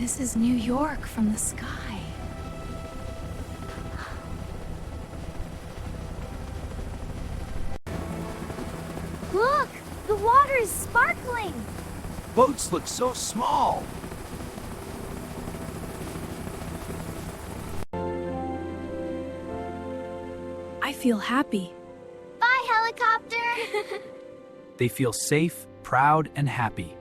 This is New York from the sky. Look! The water is sparkling! Boats look so small. I feel happy. Bye, helicopter! They feel safe, proud, and happy.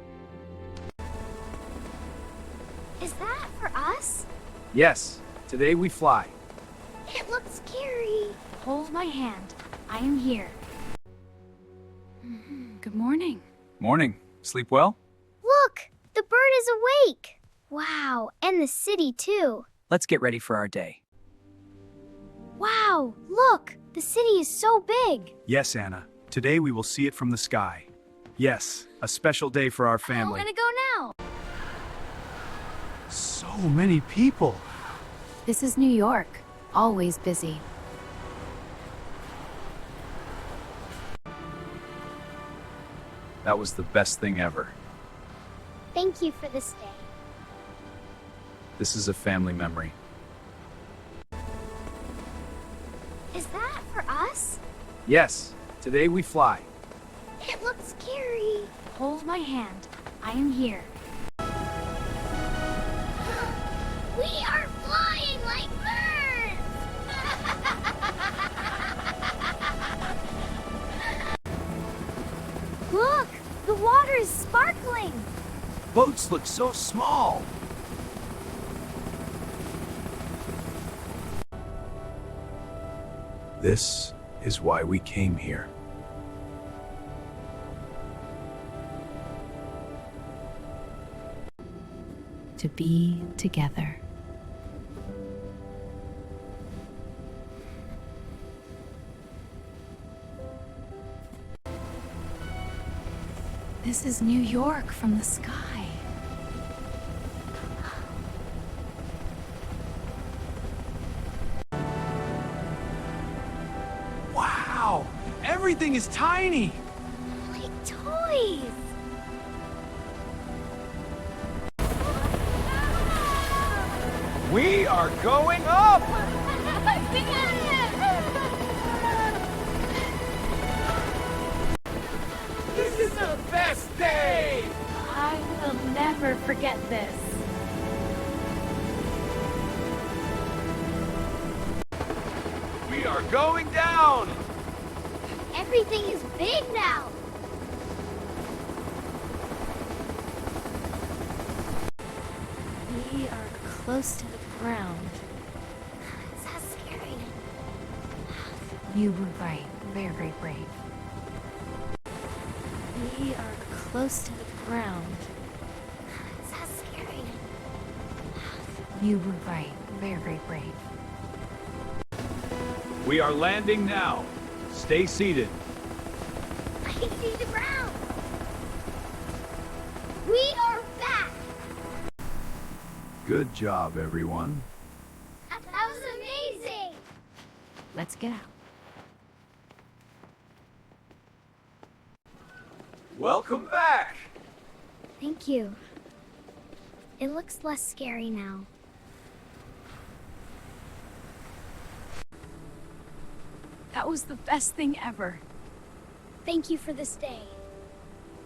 Is that for us? Yes, today we fly. It looks scary. Hold my hand. I am here. Good morning. Morning. Sleep well? Look! The bird is awake! Wow, and the city too. Let's get ready for our day. Wow, look! The city is so big. Yes, Anna. Today we will see it from the sky. Yes, a special day for our I'm family. gonna go now. So many people. This is New York. Always busy. That was the best thing ever. Thank you for this day. This is a family memory. Is that for us? Yes, today we fly. It looks scary. Hold my hand. I am here. We are flying like birds! Look! The water is sparkling! Boats look so small. This is why we came here. To be together. This is New York from the sky. Wow! Everything is tiny! Like toys! We are going up! This is the best day! I will never forget this. We are going down! Everything is big now! We are close to the ground. It's so scary. You were right. Very brave. We are close to the ground. It's so scary. You were right. Very brave. We are landing now. Stay seated. I can see the ground! We are back! Good job, everyone. That was amazing! Let's get out. Welcome back! Thank you. It looks less scary now. That was the best thing ever. Thank you for this day.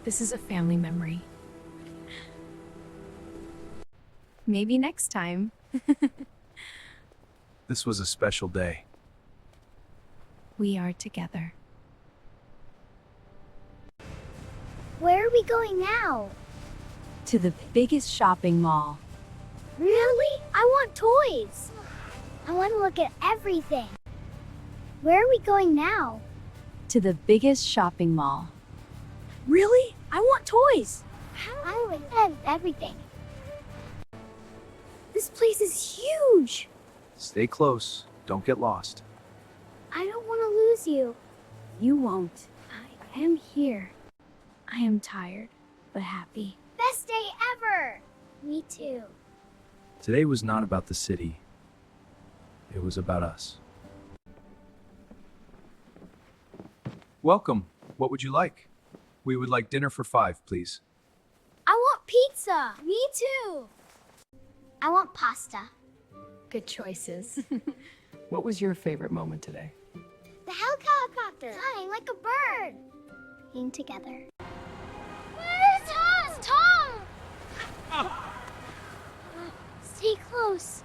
This is a family memory. Maybe next time. This was a special day. We are together. Where are we going now? To the biggest shopping mall. Really? I want toys. I want to look at everything. Where are we going now? To the biggest shopping mall. Really? I want toys. I want to look at everything. This place is huge. Stay close. Don't get lost. I don't want to lose you. You won't. I am here. I am tired, but happy. Best day ever. Me too. Today was not about the city. It was about us. Welcome. What would you like? We would like dinner for 5, please. I want pizza. Me too. I want pasta. Good choices. What was your favorite moment today? The helicopter flying like a bird. Being together. Where's Tom? Tom! Stay close.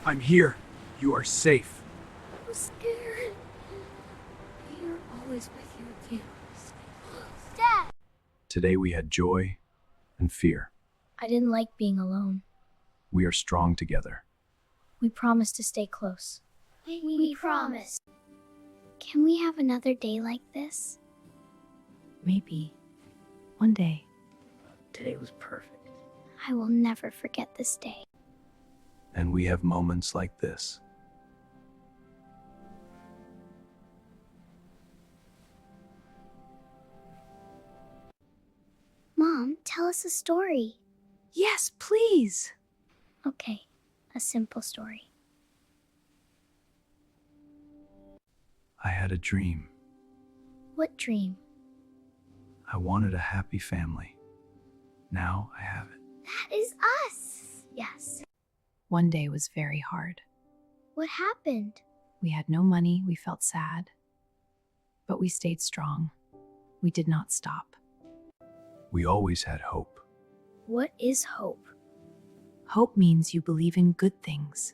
I'm here. You are safe. I'm scared. We are always with you, too. Dad! Today we had joy and fear. I didn't like being alone. We are strong together. We promised to stay close. We promise. Can we have another day like this? Maybe. One day. Today was perfect. I will never forget this day. And we have moments like this. Mom, tell us a story. Yes, please. Okay, a simple story. I had a dream. What dream? I wanted a happy family. Now I have it. That is us. Yes. One day was very hard. What happened? We had no money, we felt sad. But we stayed strong. We did not stop. We always had hope. What is hope? Hope means you believe in good things.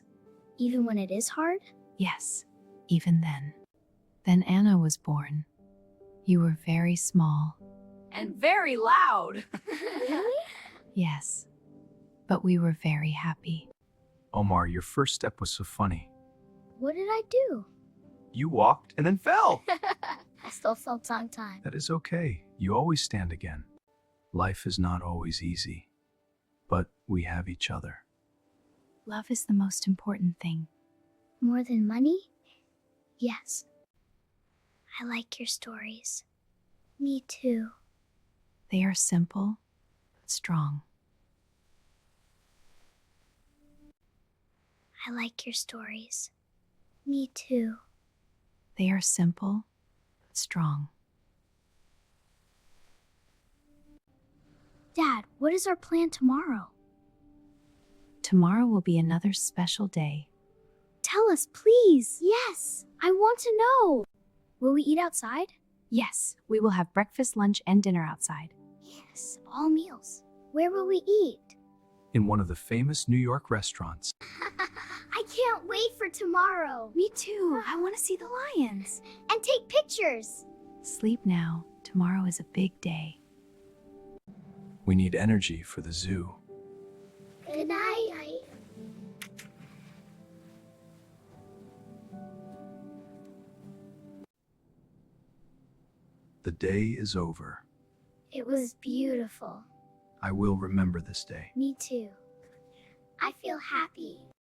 Even when it is hard? Yes, even then. Then Anna was born. You were very small. And very loud. Really? Yes, but we were very happy. Omar, your first step was so funny. What did I do? You walked and then fell. I still fell tongue-tied. That is okay. You always stand again. Life is not always easy, but we have each other. Love is the most important thing. More than money? Yes. I like your stories. Me too. They are simple, but strong. I like your stories. Me too. They are simple, but strong. Dad, what is our plan tomorrow? Tomorrow will be another special day. Tell us, please. Yes. I want to know. Will we eat outside? Yes, we will have breakfast, lunch, and dinner outside. Yes. All meals. Where will we eat? In one of the famous New York restaurants. I can't wait for tomorrow. Me too. I want to see the lions. And take pictures. Sleep now. Tomorrow is a big day. We need energy for the zoo. Good night. The day is over. It was beautiful. I will remember this day. Me too. I feel happy.